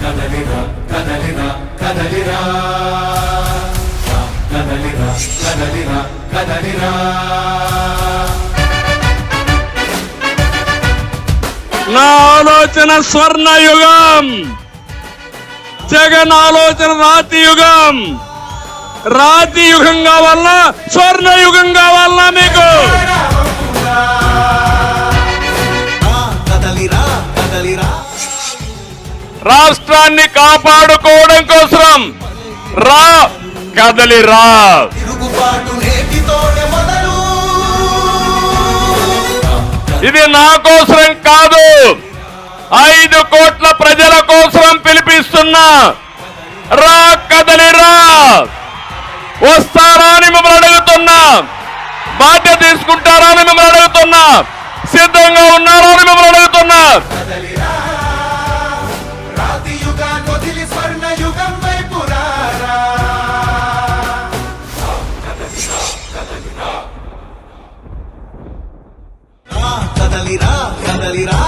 కదలిరా కదలిరా కదలిరా కదలిరా కదలిరా కదలిరా. నా ఆలోచన స్వర్ణ యుగం, జగన్ ఆలోచన రాతి యుగం. రాతి యుగం కావాలన్నా స్వర్ణ యుగం కావాలన్నా మీకు? రాష్ట్రాన్ని కాపాడుకోవడం కోసం రా కదలిరా. ఇది నా కోసం కాదు, 5 కోట్ల ప్రజల కోసం పిలిపిస్తున్నా. రా కదలిరా. వస్తారా అని మిమ్మల్ని అడుగుతున్నా. బాధ్యత తీసుకుంటారా అని మిమ్మల్ని అడుగుతున్నా. సిద్ధంగా ఉన్నారా అని మిమ్మల్ని అడుగుతున్నా. కదలిరా కదలిరా